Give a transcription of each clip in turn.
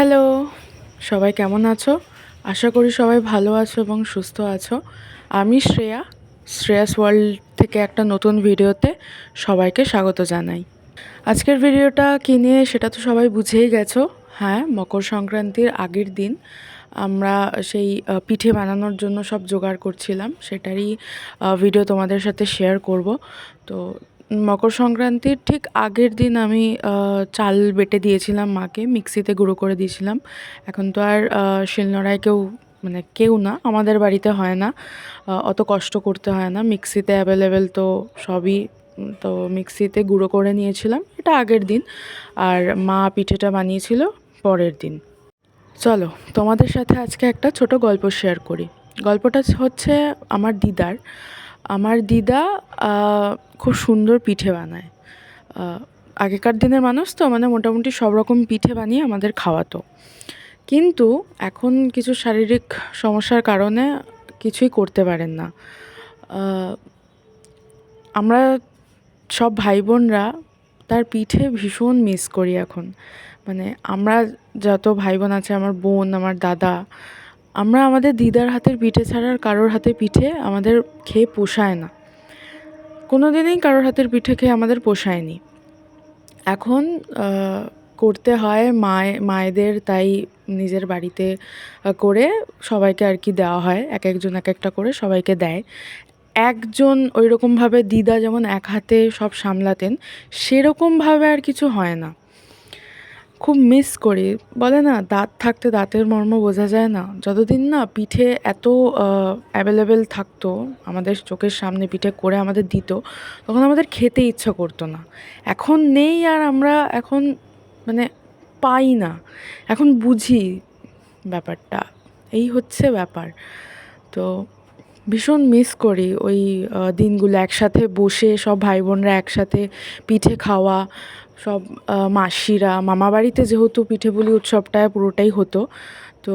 Hello, সবাই কেমন আছো? আশা করি সবাই ভালো আছো এবং সুস্থ আছো। আমি শ্রেয়াস ওয়ার্ল্ড থেকে একটা নতুন ভিডিওতে সবাইকে স্বাগত জানাই। আজকের ভিডিওটা কী নিয়ে সেটা তো সবাই বুঝেই গেছো। হ্যাঁ, মকর সংক্রান্তির আগের দিন আমরা সেই পিঠে বানানোর জন্য সব জোগাড় করছিলাম, সেটারই ভিডিও তোমাদের সাথে শেয়ার করব। তো মকর সংক্রান্তির ঠিক আগের দিন আমি চাল বেটে দিয়েছিলাম মাকে, মিক্সিতে গুঁড়ো করে দিয়েছিলাম। এখন তো আর শিলনোড়ায় কেউ না, আমাদের বাড়িতে হয় না, অত কষ্ট করতে হয় না, মিক্সিতে অ্যাভেলেবেল তো সবই। তো মিক্সিতে গুঁড়ো করে নিয়েছিলাম, এটা আগের দিন। আর মা পিঠেটা বানিয়েছিল পরের দিন। চলো তোমাদের সাথে আজকে একটা ছোট গল্প শেয়ার করি। গল্পটা হচ্ছে আমার দিদা খুব সুন্দর পিঠে বানায়। আগেকার দিনের মানুষ তো মোটামুটি সব রকম পিঠে বানিয়ে আমাদের খাওয়াতো, কিন্তু এখন কিছু শারীরিক সমস্যার কারণে কিছুই করতে পারেন না। আমরা সব ভাই বোনরা তার পিঠে ভীষণ মিস করি এখন। আমরা যত ভাই বোন আছে, আমার বোন, আমার দাদা, আমরা আমাদের দিদার হাতের পিঠে ছাড়া আর কারোর হাতে পিঠে আমাদের খেয়ে পোষায় না। কোনো দিনই কারোর হাতের পিঠে খেয়ে আমাদের পোষায়নি। এখন করতে হয় মায়েদের, তাই নিজের বাড়িতে করে সবাইকে আর কি দেওয়া হয়, এক একজন এক একটা করে সবাইকে দেয়। একজন ওই রকমভাবে দিদা যেমন এক হাতে সব সামলাতেন, সেরকমভাবে আর কিছু হয় না। খুব মিস করি। বলে না, দাঁত থাকতে দাঁতের মর্ম বোঝা যায় না। যতদিন না পিঠে এত অ্যাভেলেবেল থাকতো, আমাদের চোখের সামনে পিঠে করে আমাদের দিত, তখন আমাদের খেতে ইচ্ছা করতো না। এখন নেই, আর আমরা এখন পাই না। এখন বুঝি ব্যাপারটা, এই হচ্ছে ব্যাপার। তো ভীষণ মিস করি ওই দিনগুলো, একসাথে বসে সব ভাই বোনরা একসাথে পিঠে খাওয়া। সব মাসিরা, মামা বাড়িতে যেহেতু পিঠে পুলি উৎসবটা পুরোটাই হতো, তো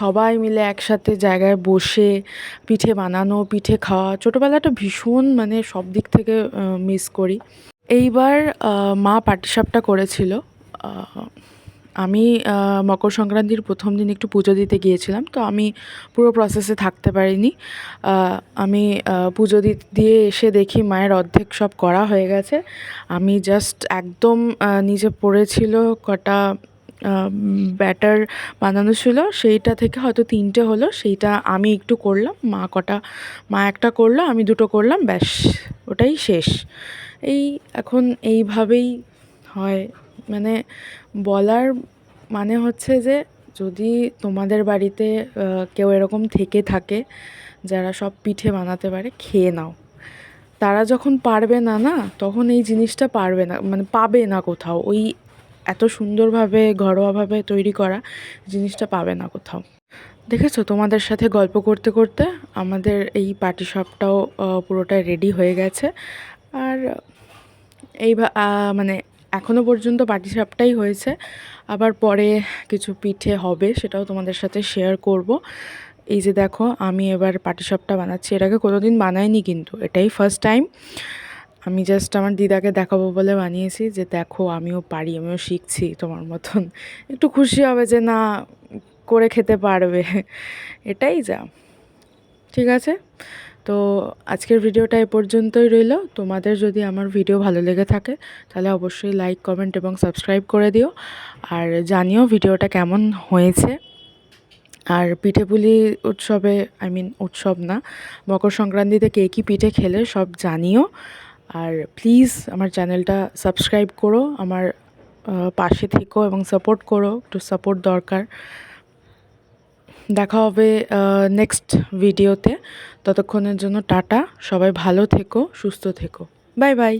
সবাই মিলে একসাথে জায়গায় বসে পিঠে বানানো, পিঠে খাওয়া, ছোটোবেলাটা ভীষণ সব দিক থেকে মিস করি। এইবার মা পাটিসাপটা করেছিল। আমি মকর সংক্রান্তির প্রথম দিন একটু পুজো দিতে গিয়েছিলাম, তো আমি পুরো প্রসেসে থাকতে পারিনি। আমি পুজো দিয়ে এসে দেখি মায়ের অর্ধেক সব করা হয়ে গেছে। আমি জাস্ট একদম নিচে পড়েছিল কটা ব্যাটার বানানো ছিল, সেইটা থেকে হয়তো 3টে হলো, সেইটা আমি একটু করলাম, মা একটা করলো, আমি 2টো করলাম, ব্যাস ওটাই শেষ। এখন এইভাবেই হয়। বলার হচ্ছে যে, যদি তোমাদের বাড়িতে কেউ এরকম থেকে থাকে যারা সব পিঠে বানাতে পারে, খেয়ে নাও। তারা যখন পারবে না, তখন এই জিনিসটা পারবে না, পাবে না কোথাও। ওই এত সুন্দরভাবে ঘরোয়াভাবে তৈরি করা জিনিসটা পাবে না কোথাও। দেখেছো, তোমাদের সাথে গল্প করতে করতে আমাদের এই পাটিসাপটাও পুরোটা রেডি হয়ে গেছে। আর এখনও পর্যন্ত পাটিসাপটাই হয়েছে, আবার পরে কিছু পিঠে হবে, সেটাও তোমাদের সাথে শেয়ার করব। এই যে দেখো, আমি এবার পাটিসাপটা বানাচ্ছি। এর আগে কোনোদিন বানাইনি, কিন্তু এটাই ফার্স্ট টাইম। আমি জাস্ট আমার দিদাকে দেখাবো বলে বানিয়েছি, যে দেখো আমিও পারি, আমিও শিখছি তোমার মতন। একটু খুশি হবে যে না, করে খেতে পারবে, এটাই যা। ঠিক আছে, তো আজকের ভিডিওটা এ পর্যন্তই রইল। তোমাদের যদি আমার ভিডিও ভালো লেগে থাকে, তাহলে অবশ্যই লাইক, কমেন্ট এবং সাবস্ক্রাইব করে দিও। আর জানিও ভিডিওটা কেমন হয়েছে। আর পিঠেপুলি উৎসবে, উৎসব না, মকর সংক্রান্তিতে কে কী পিঠে খেলে সব জানিও। আর প্লিজ আমার চ্যানেলটা সাবস্ক্রাইব করো, আমার পাশে থেকো এবং সাপোর্ট করো, একটু সাপোর্ট দরকার। দেখা হবে নেক্সট ভিডিওতে। ততক্ষণের জন্য টাটা, সবাই ভালো থেকো, সুস্থ থেকো, বাই বাই।